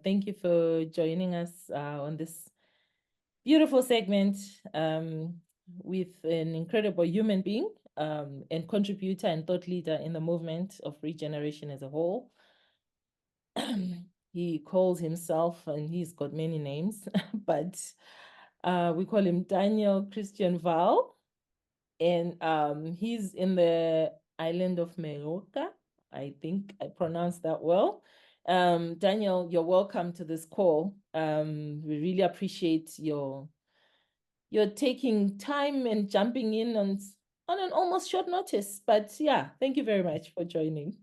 Thank you for joining us on this beautiful segment with an incredible human being and contributor and thought leader in the movement of regeneration as a whole. He calls himself, and he's got many names, but we call him Daniel Christian Wahl. And he's in the island of Mallorca. I think I pronounced that well. Daniel, you're welcome to this call. We really appreciate your taking time and jumping in on an almost short notice. But yeah, thank you very much for joining.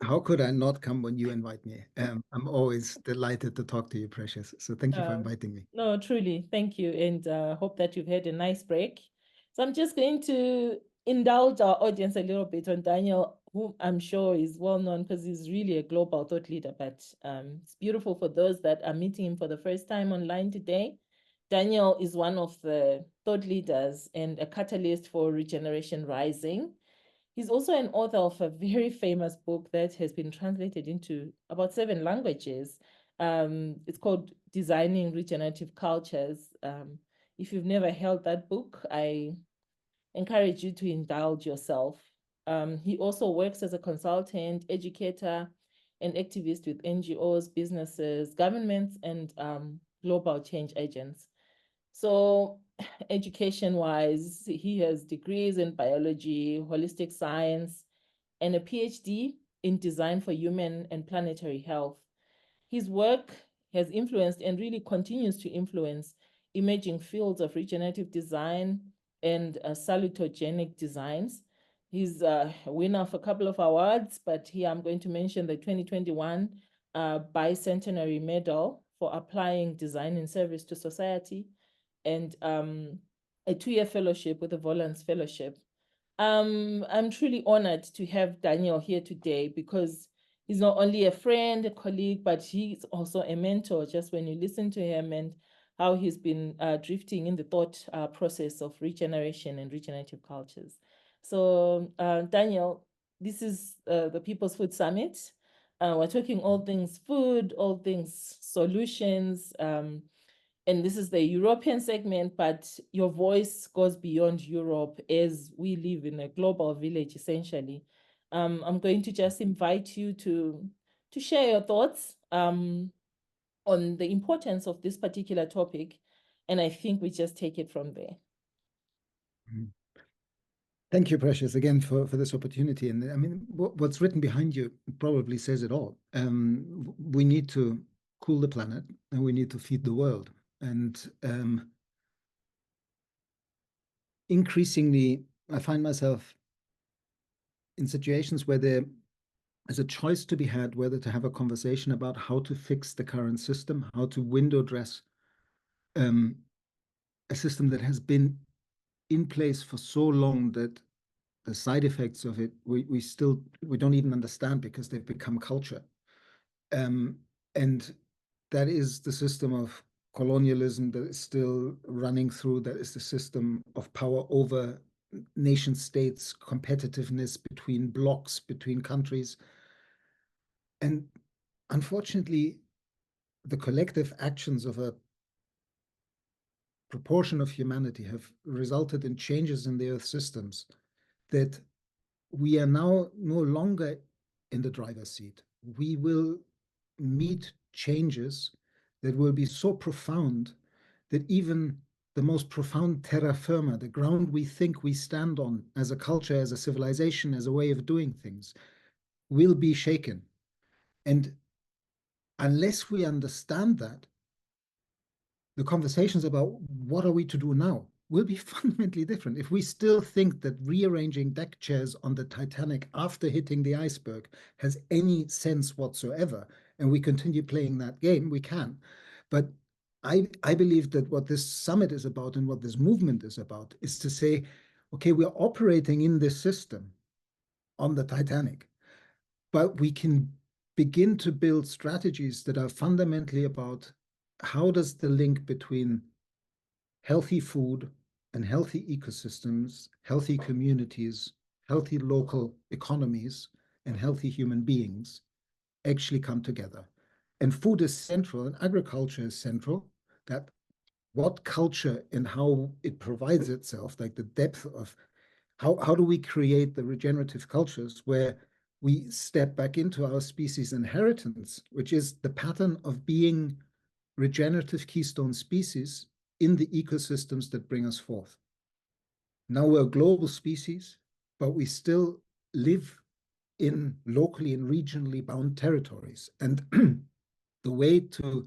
How could I not come when you invite me? I'm always delighted to talk to you, Precious. So thank you for inviting me. No, truly, thank you. And hope that you've had a nice break. So I'm just going to indulge our audience a little bit on Daniel, who I'm sure is well known because he's really a global thought leader. But it's beautiful for those that are meeting him for the first time online today. Daniel is one of the thought leaders and a catalyst for Regeneration Rising. He's also an author of a very famous book that has been translated into about 7 languages. It's called Designing Regenerative Cultures. If you've never held that book, I encourage you to indulge yourself. He also works as a consultant, educator, and activist with NGOs, businesses, governments, and global change agents. So education-wise, he has degrees in biology, holistic science, and a PhD in design for human and planetary health. His work has influenced and really continues to influence emerging fields of regenerative design and salutogenic designs. He's a winner of a couple of awards, but here I'm going to mention the 2021 Bicentenary Medal for applying design in service to society, and a 2-year fellowship with the Volans Fellowship. I'm truly honored to have Daniel here today because he's not only a friend, a colleague, but he's also a mentor. Just when you listen to him and how he's been drifting in the thought process of regeneration and regenerative cultures. So Daniel, this is the People's Food Summit. We're talking all things food, all things solutions, and this is the European segment, but your voice goes beyond Europe as we live in a global village, essentially. I'm going to just invite you to share your thoughts on the importance of this particular topic, and I think we just take it from there. Thank you, Precious, again for this opportunity. And I mean, what's written behind you probably says it all. We need to cool the planet, and we need to feed the world. And increasingly, I find myself in situations where there is a choice to be had, whether to have a conversation about how to fix the current system, how to window dress a system that has been in place for so long that the side effects of it, we don't even understand because they've become culture. And that is the system of colonialism that is still running through. That is the system of power over nation states, competitiveness between blocks, between countries. And unfortunately, the collective actions of a proportion of humanity have resulted in changes in the Earth systems that we are now no longer in the driver's seat. We will meet changes that will be so profound that even the most profound terra firma, the ground we think we stand on as a culture, as a civilization, as a way of doing things, will be shaken. And unless we understand that, the conversations about what are we to do now will be fundamentally different. If we still think that rearranging deck chairs on the Titanic after hitting the iceberg has any sense whatsoever, and we continue playing that game, we can. But I believe that what this summit is about and what this movement is about is to say, okay, we're operating in this system on the Titanic, but we can begin to build strategies that are fundamentally about how does the link between healthy food and healthy ecosystems, healthy communities, healthy local economies, and healthy human beings actually come together. And food is central, and agriculture is central. That what culture and how it provides itself, like the depth of how do we create the regenerative cultures where we step back into our species inheritance, which is the pattern of being regenerative keystone species in the ecosystems that bring us forth. Now we're a global species, but we still live in locally and regionally bound territories. And the way to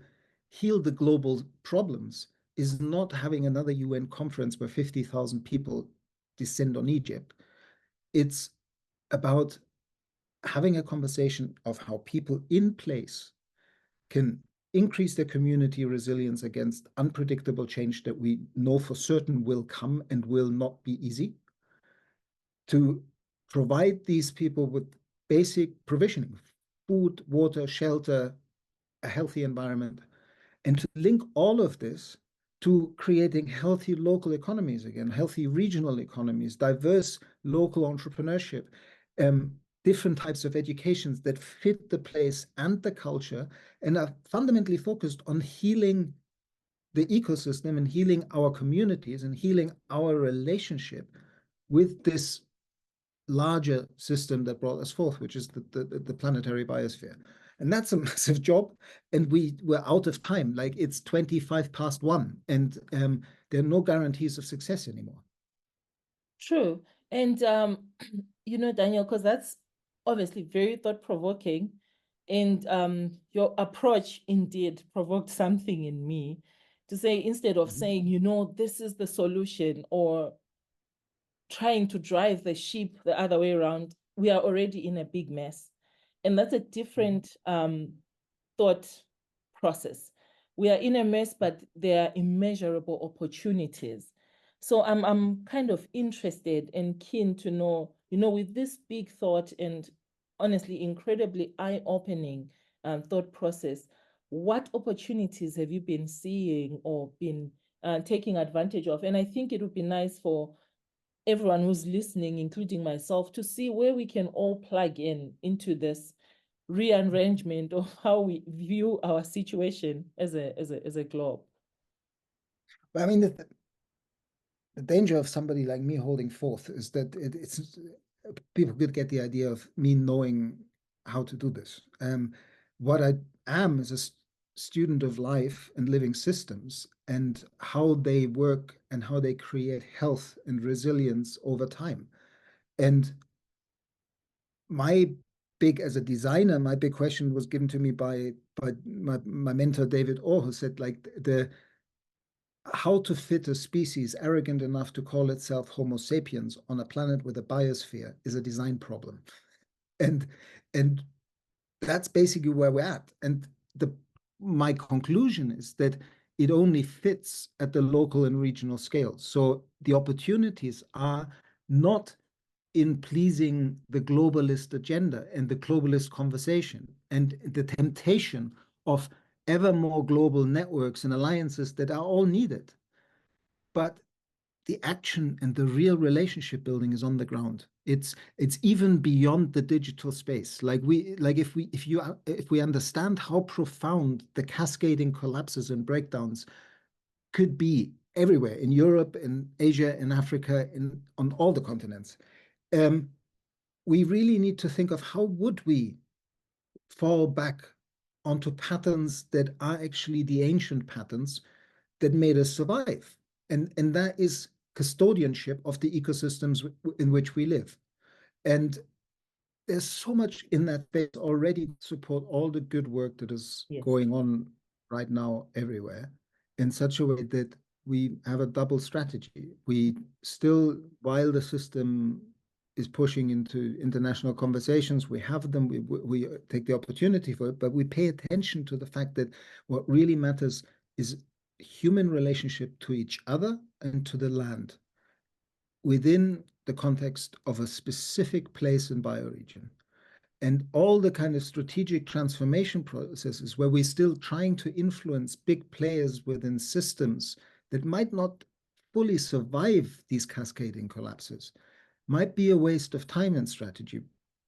heal the global problems is not having another UN conference where 50,000 people descend on Egypt. It's about having a conversation of how people in place can increase their community resilience against unpredictable change that we know for certain will come and will not be easy, to provide these people with basic provisioning, food, water, shelter, a healthy environment, and to link all of this to creating healthy local economies again, healthy regional economies, diverse local entrepreneurship, different types of educations that fit the place and the culture and are fundamentally focused on healing the ecosystem and healing our communities and healing our relationship with this larger system that brought us forth, which is the planetary biosphere. And that's a massive job. And we're out of time. Like it's 25 past 1, and there are no guarantees of success anymore. True. And, Daniel, because that's obviously very thought-provoking. And your approach indeed provoked something in me to say, instead of saying, this is the solution, or trying to drive the ship the other way around, we are already in a big mess. And that's a different thought process. We are in a mess, but there are immeasurable opportunities. So I'm kind of interested and keen to know, with this big thought and honestly incredibly eye-opening thought process, what opportunities have you been seeing or been taking advantage of? And I think it would be nice for everyone who's listening, including myself, to see where we can all plug into this rearrangement of how we view our situation as a globe. But I mean, the danger of somebody like me holding forth is that it's people could get the idea of me knowing how to do this. What I am is a student of life and living systems and how they work and how they create health and resilience over time. And as a designer, my big question was given to me by my mentor, David Orr, who said, like, how to fit a species arrogant enough to call itself Homo sapiens on a planet with a biosphere is a design problem. And that's basically where we're at. And my conclusion is that it only fits at the local and regional scale. So the opportunities are not in pleasing the globalist agenda and the globalist conversation and the temptation of ever more global networks and alliances that are all needed. But the action and the real relationship building is on the ground. It's even beyond the digital space. Like if we understand how profound the cascading collapses and breakdowns could be everywhere in Europe, in Asia, in Africa, on all the continents, we really need to think of how would we fall back onto patterns that are actually the ancient patterns that made us survive. And that is custodianship of the ecosystems in which we live. And there's so much in that space already to support all the good work that is going on right now everywhere in such a way that we have a double strategy. We still, while the system is pushing into international conversations, we have them, we take the opportunity for it, but we pay attention to the fact that what really matters is human relationship to each other and to the land within the context of a specific place and bioregion. And all the kind of strategic transformation processes where we're still trying to influence big players within systems that might not fully survive these cascading collapses might be a waste of time and strategy.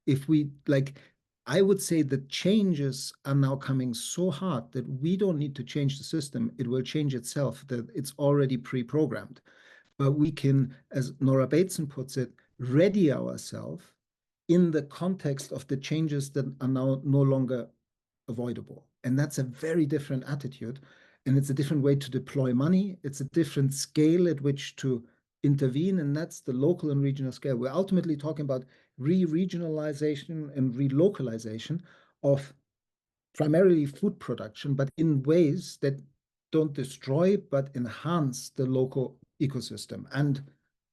If we, like, I would say the changes are now coming so hard that we don't need to change the system. It will change itself, that it's already pre-programmed. But we can, as Nora Bateson puts it, ready ourselves in the context of the changes that are now no longer avoidable. And that's a very different attitude. And it's a different way to deploy money. It's a different scale at which to intervene. And that's the local and regional scale. We're ultimately talking about re-regionalization and relocalization of primarily food production, but in ways that don't destroy, but enhance the local ecosystem and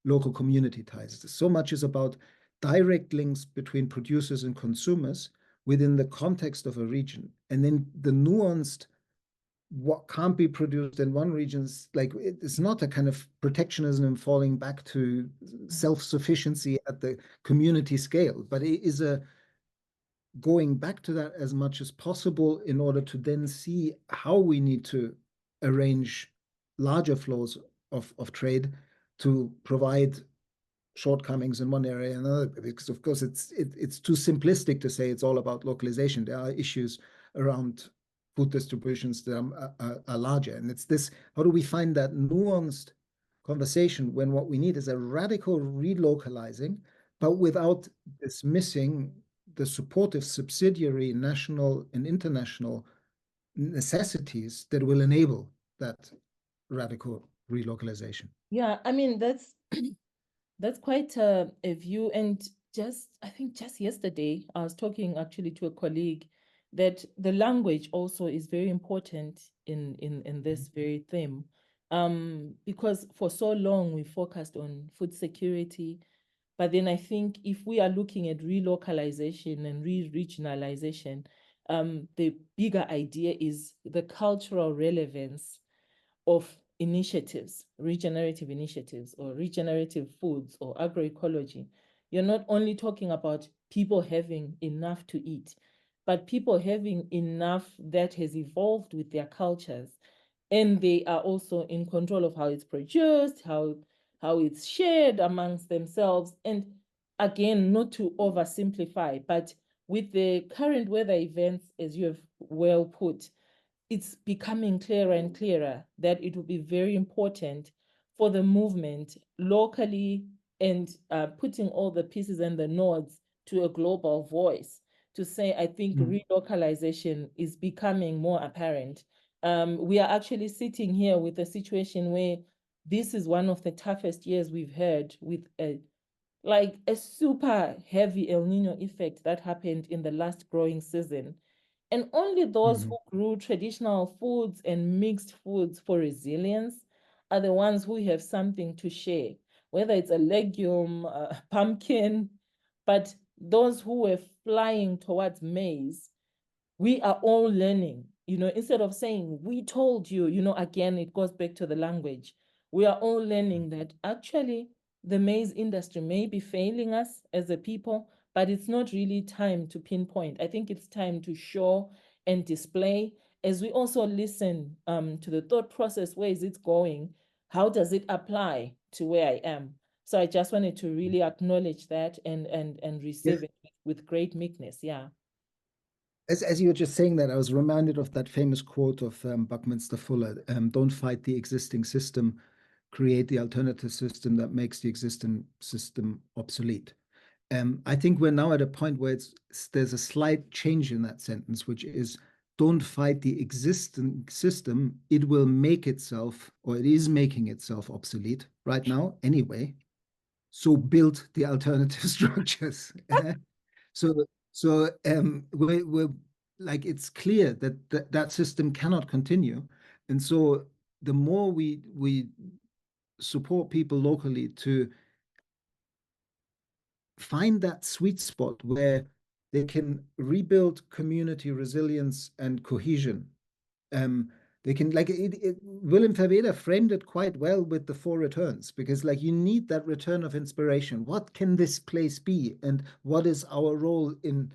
local community ties. So much is about direct links between producers and consumers within the context of a region. And then the nuanced what can't be produced in one region, like it's not a kind of protectionism and falling back to self-sufficiency at the community scale, but it is a going back to that as much as possible in order to then see how we need to arrange larger flows of trade to provide shortcomings in one area and another, because of course it's too simplistic to say it's all about localization. There are issues around food distributions that are larger, and it's this: how do we find that nuanced conversation when what we need is a radical relocalizing, but without dismissing the supportive subsidiary national and international necessities that will enable that radical relocalization. Yeah, I mean, that's quite a view. And I think just yesterday, I was talking actually to a colleague that the language also is very important in this very theme. Because for so long we focused on food security, but then I think if we are looking at relocalization and re-regionalization, the bigger idea is the cultural relevance of initiatives, regenerative initiatives or regenerative foods or agroecology. You're not only talking about people having enough to eat, but people having enough that has evolved with their cultures. And they are also in control of how it's produced, how it's shared amongst themselves. And again, not to oversimplify, but with the current weather events, as you have well put, it's becoming clearer and clearer that it will be very important for the movement locally and putting all the pieces and the nodes to a global voice to say, I think relocalization is becoming more apparent. We are actually sitting here with a situation where this is one of the toughest years we've had, with a super heavy El Nino effect that happened in the last growing season. And only those who grew traditional foods and mixed foods for resilience are the ones who have something to share, whether it's a legume, a pumpkin. But those who were flying towards maize, we are all learning, instead of saying, we told you, again, it goes back to the language. We are all learning that actually the maize industry may be failing us as a people, but it's not really time to pinpoint. I think it's time to show and display, as we also listen to the thought process. Where is it going? How does it apply to where I am? So I just wanted to really acknowledge that and receive it with great meekness. Yeah. As you were just saying that, I was reminded of that famous quote of Buckminster Fuller: "Don't fight the existing system, create the alternative system that makes the existing system obsolete." I think we're now at a point where there's a slight change in that sentence, which is, don't fight the existing system. It will make itself, or it is making itself, obsolete right now anyway. So build the alternative structures. We're like, it's clear that that system cannot continue. And so the more we support people locally to find that sweet spot where they can rebuild community resilience and cohesion. They can, like, Willem Verweer framed it quite well with the 4 returns, because like you need that return of inspiration. What can this place be? And what is our role in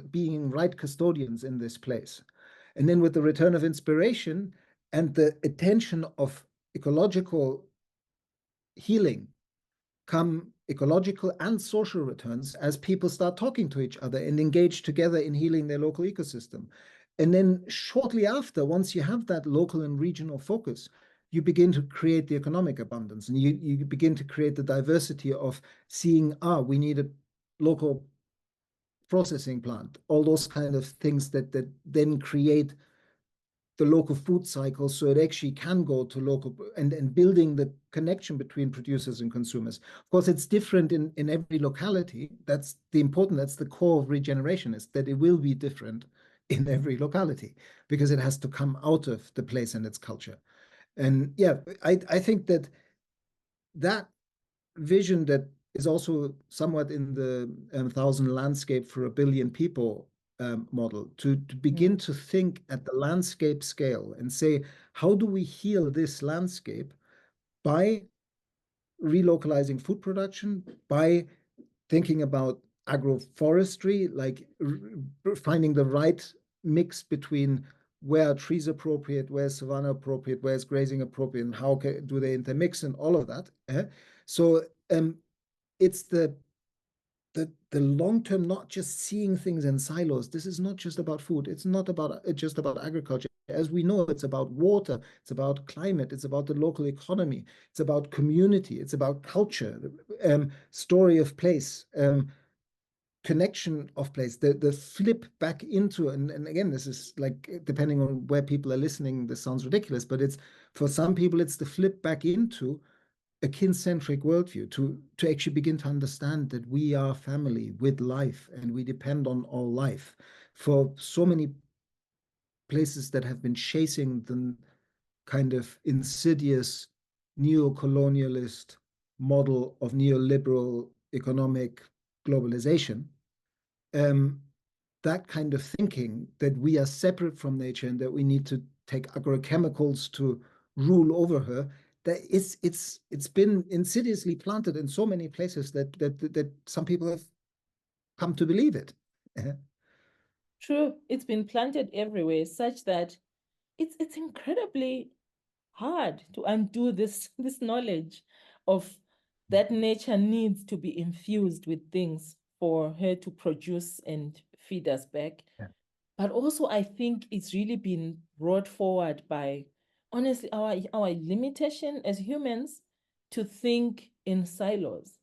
being right custodians in this place? And then with the return of inspiration and the attention of ecological healing, come ecological and social returns as people start talking to each other and engage together in healing their local ecosystem. And then shortly after, once you have that local and regional focus, you begin to create the economic abundance, and you begin to create the diversity of seeing, we need a local processing plant, all those kind of things that then create the local food cycle, so it actually can go to local, and building the connection between producers and consumers. Of course, it's different in every locality. That's the core of regeneration, is that it will be different in every locality because it has to come out of the place and its culture. And yeah, I think that vision that is also somewhat in the 1,000 landscape for 1 billion people model, to begin to think at the landscape scale and say, how do we heal this landscape by relocalizing food production, by thinking about agroforestry, like finding the right mix between where are trees appropriate, where's savanna appropriate, where's grazing appropriate, and how do they intermix, and all of that. So it's the long term, not just seeing things in silos. This is not just about food. It's not just about agriculture. As we know, it's about water, it's about climate, it's about the local economy, it's about community, it's about culture, story of place, connection of place, the flip back into, and again, this is like, depending on where people are listening, this sounds ridiculous, but it's, for some people, it's the flip back into a kin-centric worldview, to actually begin to understand that we are family with life and we depend on all life. For so many places that have been chasing the kind of insidious neo-colonialist model of neoliberal economic globalization, that kind of thinking that we are separate from nature and that we need to take agrochemicals to rule over her, that it's been insidiously planted in so many places that some people have come to believe it. True, it's been planted everywhere, such that it's incredibly hard to undo this knowledge of that nature needs to be infused with things for her to produce and feed us back. Yeah. But also, I think it's really been brought forward by, honestly, our limitation as humans to think in silos.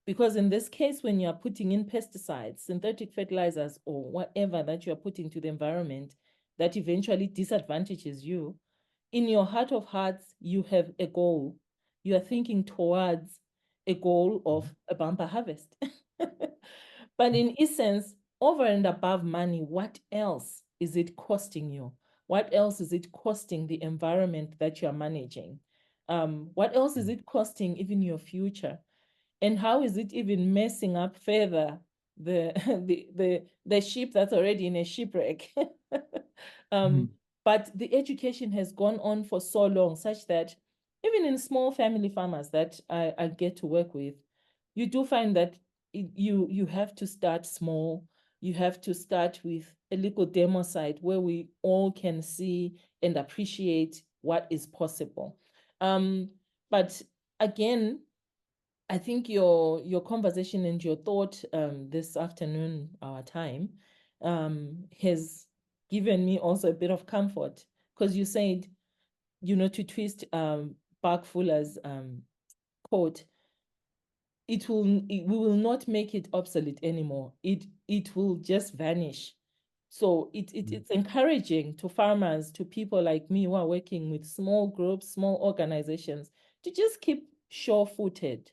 Because in this case, when you're putting in pesticides, synthetic fertilizers, or whatever that you're putting to the environment that eventually disadvantages you, in your heart of hearts, you have a goal. You are thinking towards a goal of a bumper harvest. But in essence, over and above money, what else is it costing you? What else is it costing the environment that you're managing? What else is it costing even your future? And how is it even messing up further the the ship that's already in a shipwreck? Mhm. But the education has gone on for so long, such that even in small family farmers that I get to work with, you do find that you have to start small. You have to start with a little demo site where we all can see and appreciate what is possible. But again, I think your conversation and your thought this afternoon, our time, has given me also a bit of comfort, because you said, to twist Park Fuller's quote, we will not make it obsolete anymore. It will just vanish. So it's encouraging to farmers, to people like me who are working with small groups, small organizations, to just keep sure-footed.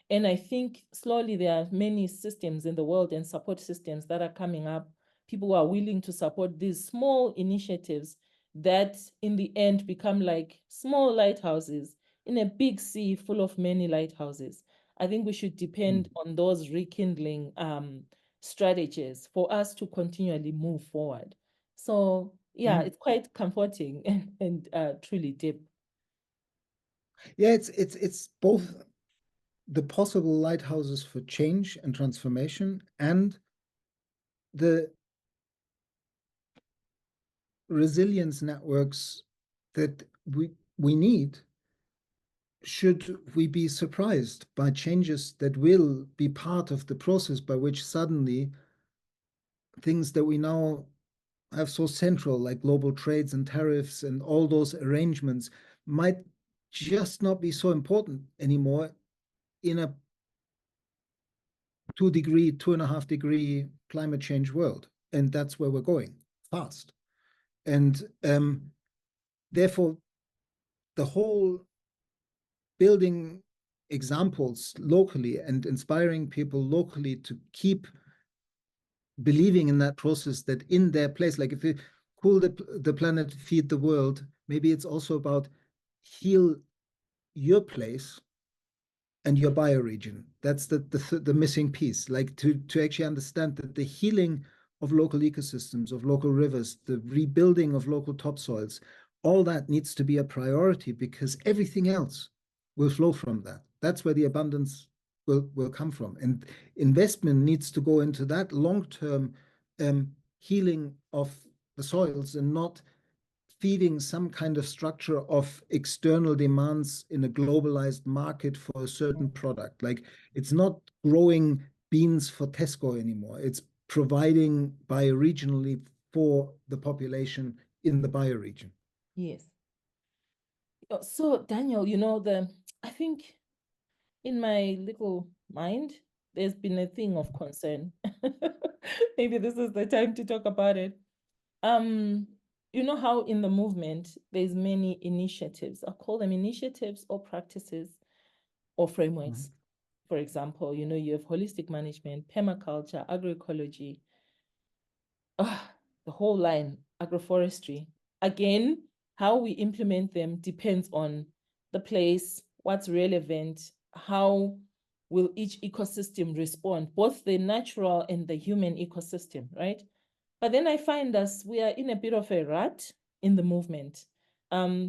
And I think slowly there are many systems in the world and support systems that are coming up. People who are willing to support these small initiatives that in the end become like small lighthouses in a big sea full of many lighthouses. I think we should depend on those rekindling strategies for us to continually move forward. So yeah, it's quite comforting and truly deep. Yeah, it's both the possible lighthouses for change and transformation, and the resilience networks that we need should we be surprised by changes that will be part of the process by which suddenly things that we now have so central, like global trades and tariffs and all those arrangements, might just not be so important anymore in a 2-degree, 2.5-degree climate change world. And that's where we're going fast. And therefore, the whole building examples locally and inspiring people locally to keep believing in that process, that in their place, like if you cool the planet, feed the world, maybe it's also about heal your place and your bioregion. That's the missing piece, like to actually understand that the healing of local ecosystems, of local rivers, the rebuilding of local topsoils, all that needs to be a priority because everything else will flow from that. That's where the abundance will come from. And investment needs to go into that long-term healing of the soils and not feeding some kind of structure of external demands in a globalized market for a certain product. Like it's not growing beans for Tesco anymore. It's providing bioregionally for the population in the bioregion. Yes. So Daniel, you know, I think in my little mind, there's been a thing of concern. Maybe this is the time to talk about it. You know how in the movement there's many initiatives. I call them initiatives or practices or frameworks. For example, you know, you have holistic management, permaculture, agroecology, the whole line, agroforestry. Again, how we implement them depends on the place, what's relevant, how will each ecosystem respond, both the natural and the human ecosystem, right? But then I find us, we are in a bit of a rut in the movement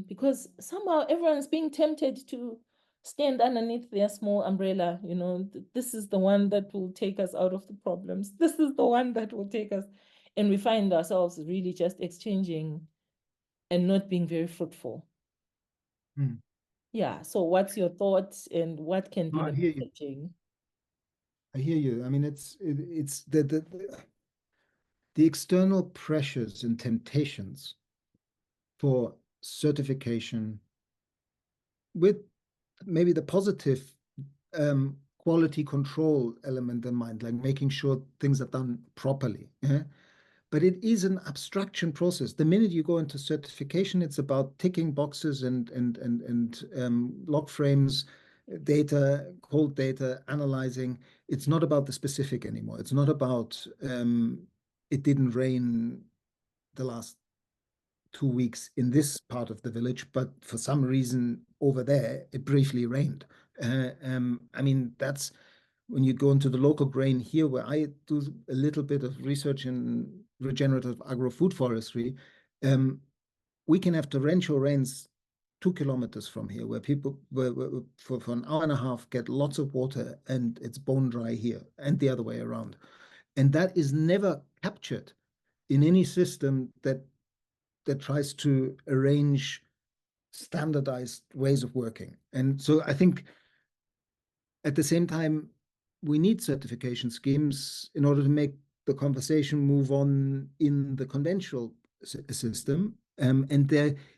because somehow everyone's being tempted to stand underneath their small umbrella. You know, this is the one that will take us out of the problems. This is the one that will take us. And we find ourselves really just exchanging and not being very fruitful. Yeah. So what's your thoughts and what can be No, the I hear you. messaging? I hear you. I mean, it's the external pressures and temptations for certification with maybe the positive quality control element in mind, like making sure things are done properly. Yeah? But it is an abstraction process. The minute you go into certification, it's about ticking boxes and log frames, data, cold data, analyzing. It's not about the specific anymore. It's not about it didn't rain the last 2 weeks in this part of the village, but for some reason over there, it briefly rained. I mean, that's when you go into the local grain here, where I do a little bit of research in regenerative agro-food forestry, we can have torrential rains 2 kilometers from here, where people for an hour and a half get lots of water and it's bone dry here, and the other way around. And that is never captured in any system that tries to arrange standardized ways of working. And so I think at the same time, we need certification schemes in order to make the conversation move on in the conventional system. And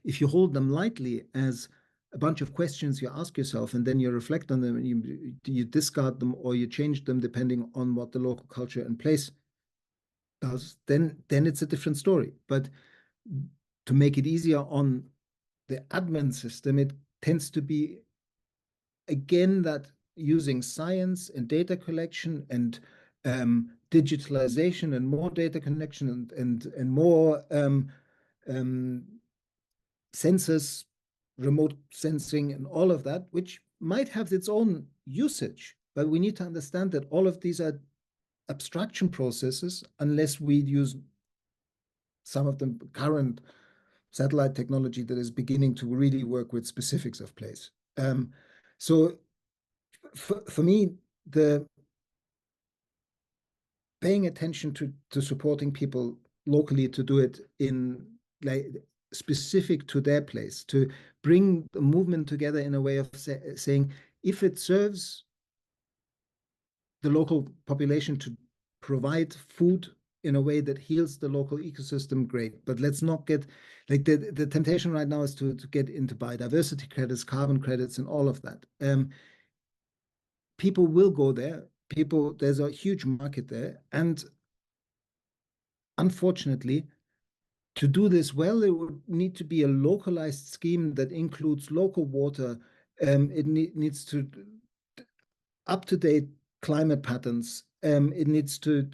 if you hold them lightly as a bunch of questions you ask yourself, and then you reflect on them, and you discard them or you change them depending on what the local culture and place does, then it's a different story. But to make it easier on the admin system, it tends to be, again, that using science and data collection and digitalization and more data connection and more sensors, remote sensing and all of that, which might have its own usage. But we need to understand that all of these are abstraction processes unless we use some of the current satellite technology that is beginning to really work with specifics of place. So for me, the paying attention to supporting people locally to do it in like specific to their place, to bring the movement together in a way of saying, if it serves the local population to provide food in a way that heals the local ecosystem, great. But let's not get, like, the temptation right now is to get into biodiversity credits, carbon credits, and all of that. People will go there. There's a huge market there. And unfortunately, to do this well, it would need to be a localized scheme that includes local water. It needs to up-to-date climate patterns. It needs to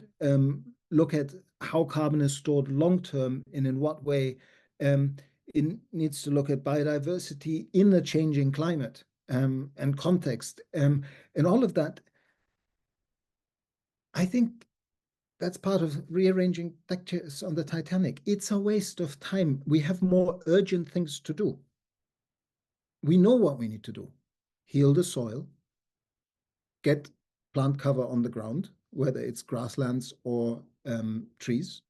look at how carbon is stored long-term and in what way. It needs to look at biodiversity in a changing climate and context. And all of that, I think that's part of rearranging deck chairs on the Titanic. It's a waste of time. We have more urgent things to do. We know what we need to do. Heal the soil, get plant cover on the ground, whether it's grasslands or trees,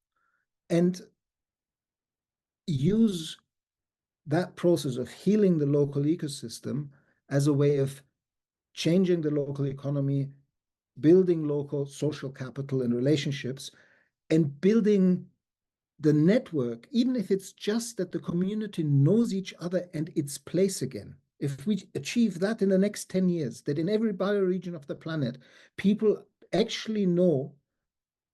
and use that process of healing the local ecosystem as a way of changing the local economy, building local social capital and relationships, and building the network, even if it's just that the community knows each other and its place again. If we achieve that in the next 10 years, that in every bioregion of the planet, people actually know,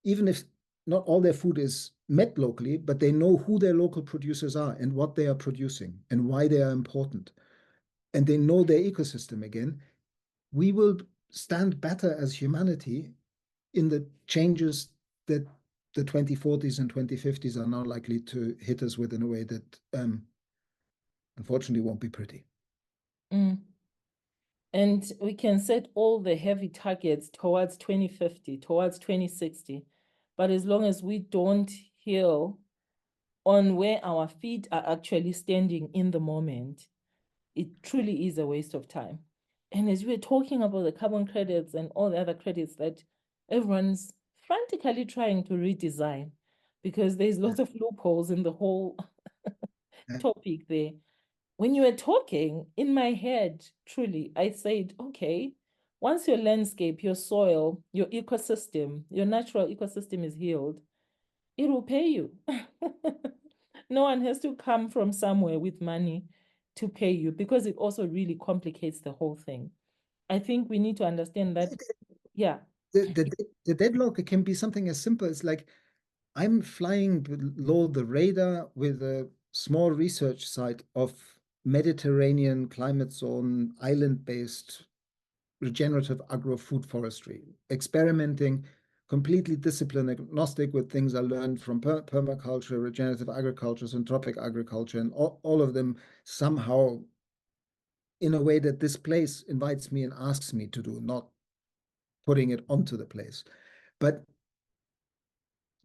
even if not all their food is met locally, but they know who their local producers are and what they are producing and why they are important, and they know their ecosystem again, we will stand better as humanity in the changes that the 2040s and 2050s are now likely to hit us with in a way that unfortunately won't be pretty. Mm. And we can set all the heavy targets towards 2050, towards 2060. But as long as we don't heal on where our feet are actually standing in the moment, it truly is a waste of time. And as we're talking about the carbon credits and all the other credits that everyone's frantically trying to redesign, because there's lots of loopholes in the whole topic there. When you were talking, in my head, truly, I said, okay, once your landscape, your soil, your ecosystem, your natural ecosystem is healed, it will pay you. No one has to come from somewhere with money to pay you, because it also really complicates the whole thing. I think we need to understand that, yeah. The deadlock can be something as simple as, like, I'm flying below the radar with a small research site of Mediterranean climate zone, island-based regenerative agro-food forestry, experimenting completely discipline agnostic with things I learned from permaculture, regenerative agriculture, syntropic agriculture, and all of them somehow in a way that this place invites me and asks me to do, not putting it onto the place. But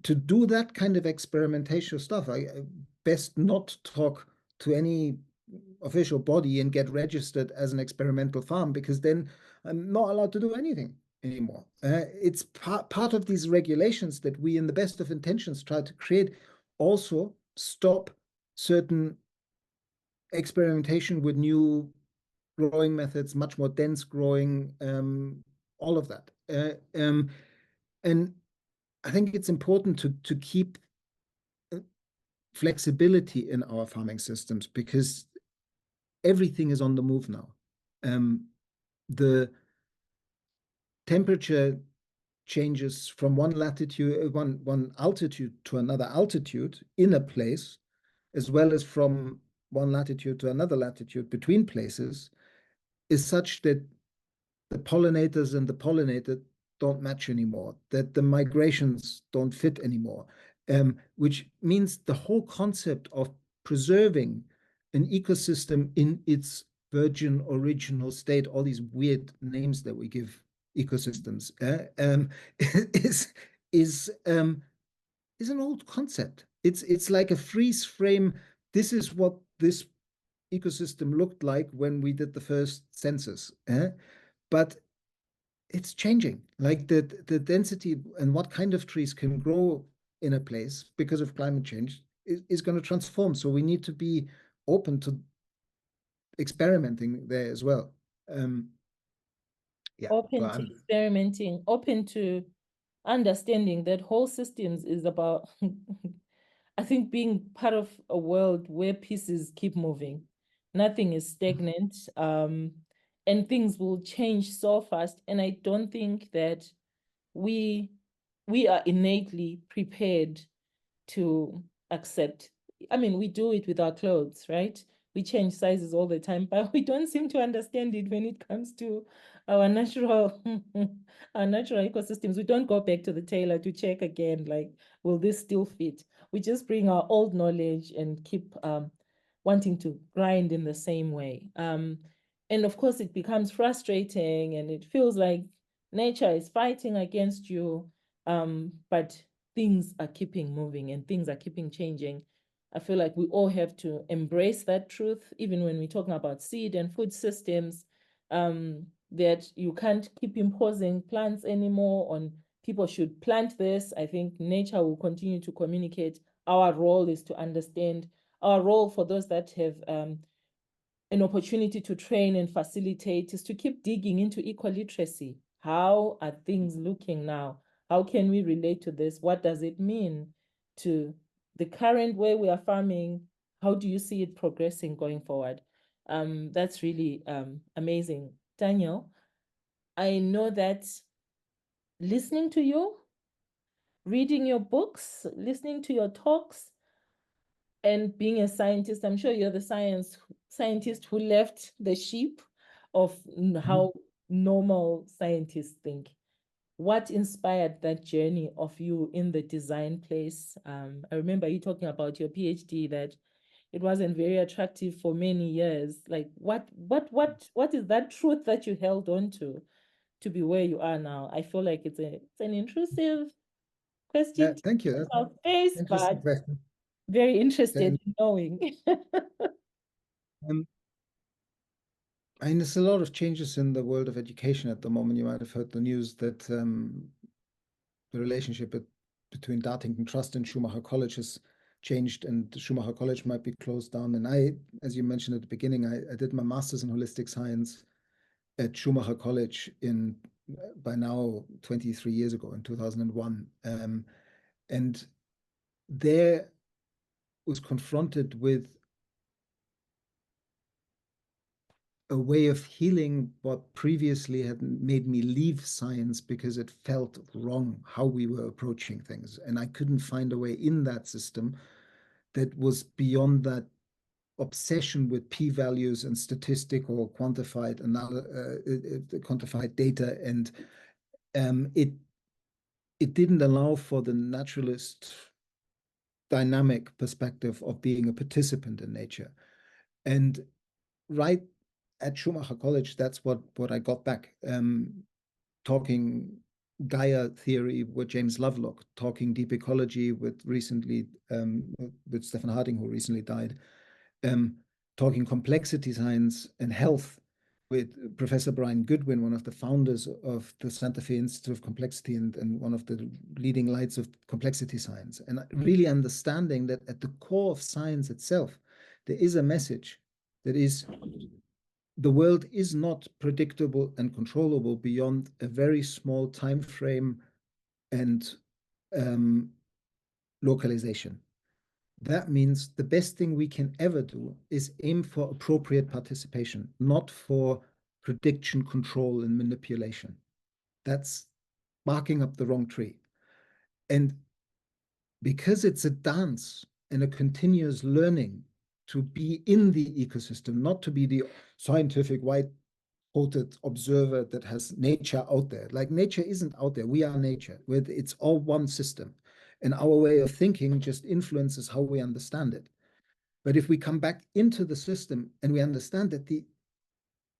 to do that kind of experimentation stuff, I best not talk to any official body and get registered as an experimental farm, because then I'm not allowed to do anything anymore. It's part of these regulations that we, in the best of intentions, try to create, also stop certain experimentation with new growing methods, much more dense growing, all of that. And I think it's important to keep flexibility in our farming systems, because everything is on the move now. The temperature changes from one altitude to another altitude in a place, as well as from one latitude to another latitude between places, is such that the pollinators and the pollinated don't match anymore, that the migrations don't fit anymore, which means the whole concept of preserving an ecosystem in its virgin original state, all these weird names that we give ecosystems, is an old concept. It's like a freeze frame. This is what this ecosystem looked like when we did the first census. But it's changing, like the density and what kind of trees can grow in a place because of climate change is going to transform. So we need to be open to experimenting there as well. Yeah, Open to experimenting, open to understanding that whole systems is about, I think, being part of a world where pieces keep moving. Nothing is stagnant, and things will change so fast. And I don't think that we are innately prepared to accept. I mean, we do it with our clothes, right? We change sizes all the time, but we don't seem to understand it when it comes to our natural our natural ecosystems. We don't go back to the tailor to check again, like, will this still fit? We just bring our old knowledge and keep wanting to grind in the same way. And of course, it becomes frustrating and it feels like nature is fighting against you. But things are keeping moving and things are keeping changing. I feel like we all have to embrace that truth, even when we're talking about seed and food systems, that you can't keep imposing plants anymore on people should plant this. I think nature will continue to communicate. Our role is to understand. Our role for those that have an opportunity to train and facilitate is to keep digging into eco-literacy. How are things looking now? How can we relate to this? What does it mean to the current way we are farming? How do you see it progressing going forward? That's really amazing. Daniel, I know that listening to you, reading your books, listening to your talks, and being a scientist, I'm sure you're the scientist who left the sheep of how normal scientists think. What inspired that journey of you in the design place? I remember you talking about your PhD, that it wasn't very attractive for many years. Like, what is that truth that you held on to be where you are now? I feel like it's an intrusive question to thank you. That's our face, an interesting but question. very interested And, in knowing. I mean, there's a lot of changes in the world of education at the moment. You might have heard the news that the relationship between Dartington Trust and Schumacher College has changed, and Schumacher College might be closed down. And I, as you mentioned at the beginning, I did my master's in holistic science at Schumacher College by now 23 years ago, in 2001. And there was confronted with a way of healing what previously had made me leave science because it felt wrong how we were approaching things. And I couldn't find a way in that system that was beyond that obsession with p-values and statistic or quantified quantified data. And it didn't allow for the naturalist dynamic perspective of being a participant in nature. And right at Schumacher College, that's what I got back. Talking Gaia theory with James Lovelock, talking deep ecology with Stephen Harding, who recently died, talking complexity science and health with Professor Brian Goodwin, one of the founders of the Santa Fe Institute of Complexity and one of the leading lights of complexity science. And really understanding that at the core of science itself, there is a message that is the world is not predictable and controllable beyond a very small time frame and localization. That means the best thing we can ever do is aim for appropriate participation, not for prediction, control, and manipulation. That's barking up the wrong tree. And because it's a dance and a continuous learning to be in the ecosystem, not to be the scientific white-coated observer that has nature out there. Like, nature isn't out there. We are nature. It's all one system. And our way of thinking just influences how we understand it. But if we come back into the system and we understand that the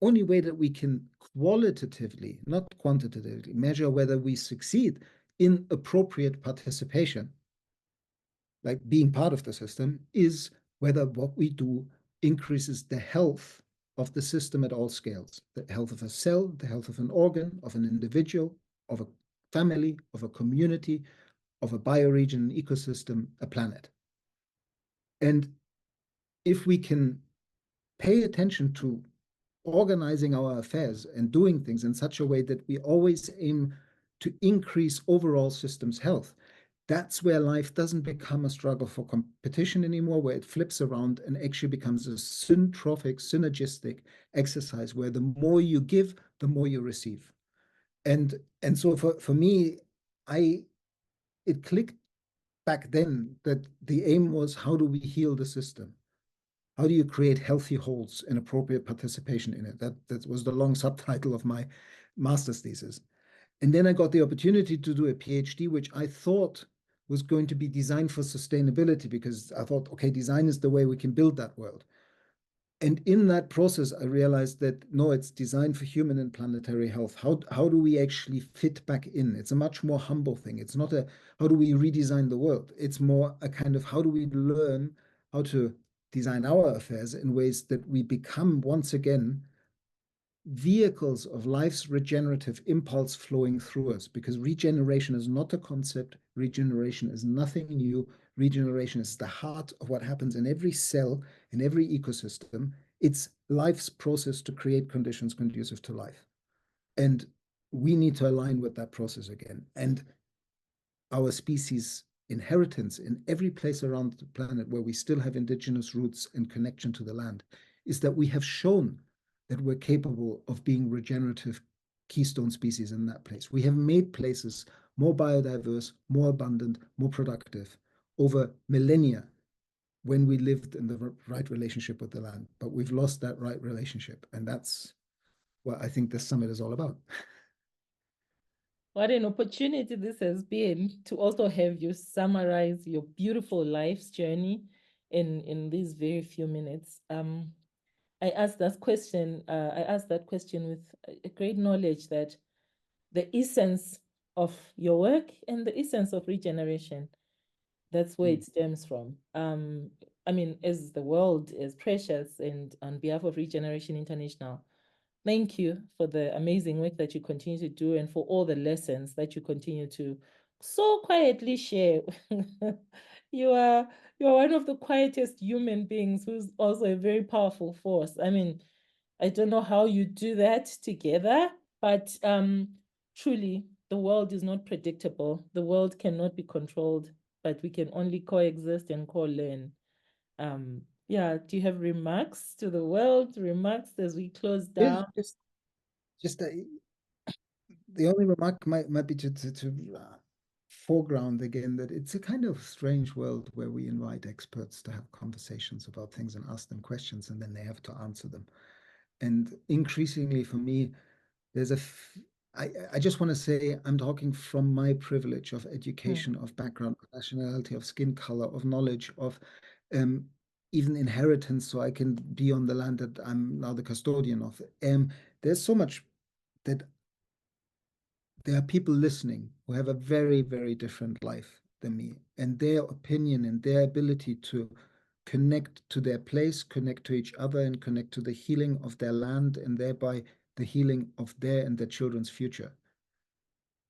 only way that we can qualitatively, not quantitatively, measure whether we succeed in appropriate participation, like being part of the system, is whether what we do increases the health of the system at all scales, the health of a cell, the health of an organ, of an individual, of a family, of a community, of a bioregion, ecosystem, a planet. And if we can pay attention to organizing our affairs and doing things in such a way that we always aim to increase overall systems health, that's where life doesn't become a struggle for competition anymore, where it flips around and actually becomes a syntrophic, synergistic exercise where the more you give, the more you receive. And so for me, it clicked back then that the aim was, how do we heal the system? How do you create healthy wholes and appropriate participation in it? That was the long subtitle of my master's thesis. And then I got the opportunity to do a PhD, which I thought was going to be designed for sustainability, because I thought, okay, design is the way we can build that world. And in that process, I realized that no, it's designed for human and planetary health. How do we actually fit back in? It's a much more humble thing. It's not a how do we redesign the world? It's more a kind of how do we learn how to design our affairs in ways that we become once again vehicles of life's regenerative impulse flowing through us, because regeneration is not a concept. Regeneration is nothing new. Regeneration is the heart of what happens in every cell, in every ecosystem. It's life's process to create conditions conducive to life. And we need to align with that process again. And our species inheritance in every place around the planet where we still have indigenous roots and connection to the land is that we have shown that we're capable of being regenerative keystone species in that place. We have made places more biodiverse, more abundant, more productive over millennia when we lived in the right relationship with the land. But we've lost that right relationship. And that's what I think this summit is all about. What an opportunity this has been to also have you summarize your beautiful life's journey in these very few minutes. I asked that question. I asked that question with a great knowledge that the essence of your work and the essence of regeneration, that's where it stems from. I mean, as the world is precious, and on behalf of Regeneration International, thank you for the amazing work that you continue to do and for all the lessons that you continue to so quietly share. you are one of the quietest human beings who's also a very powerful force. I mean, I don't know how you do that together, but truly, the world is not predictable. The world cannot be controlled, but we can only coexist and co-learn. Yeah, do you have remarks to the world, remarks as we close Yeah, down? just the only remark might be to foreground again that it's a kind of strange world where we invite experts to have conversations about things and ask them questions, and then they have to answer them. And increasingly for me, there's I just want to say I'm talking from my privilege of education, of background, of nationality, of skin color, of knowledge, of um, even inheritance, so I can be on the land that I'm now the custodian of. There's so much that there are people listening who have a very, very different life than me, and their opinion and their ability to connect to their place, connect to each other, and connect to the healing of their land, and thereby the healing of their and their children's future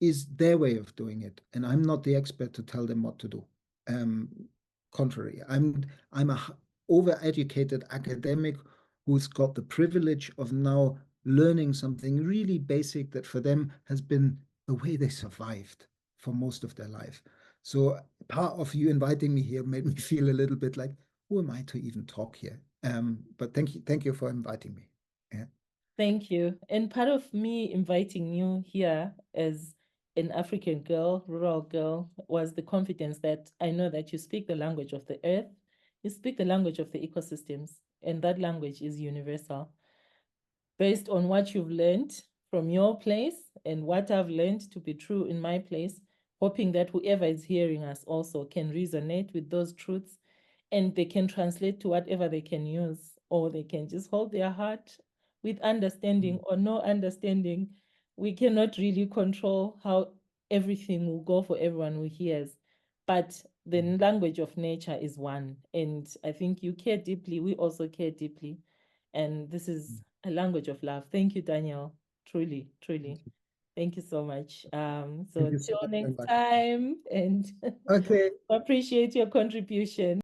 is their way of doing it. And I'm not the expert to tell them what to do. Um, Contrary, I'm a overeducated academic who's got the privilege of now learning something really basic that for them has been the way they survived for most of their life. So part of you inviting me here made me feel a little bit like, who am I to even talk here? But thank you for inviting me. Yeah. Thank you. And part of me inviting you here as an African girl, rural girl, was the confidence that I know that you speak the language of the earth, you speak the language of the ecosystems, and that language is universal. Based on what you've learned from your place and what I've learned to be true in my place, hoping that whoever is hearing us also can resonate with those truths and they can translate to whatever they can use, or they can just hold their heart with understanding or no understanding. We cannot really control how everything will go for everyone who hears, but the language of nature is one. And I think you care deeply. We also care deeply. And this is a language of love. Thank you, Daniel. Truly, truly. Thank you so much. So Thank you so till much for next inviting. time, and Okay. appreciate your contribution.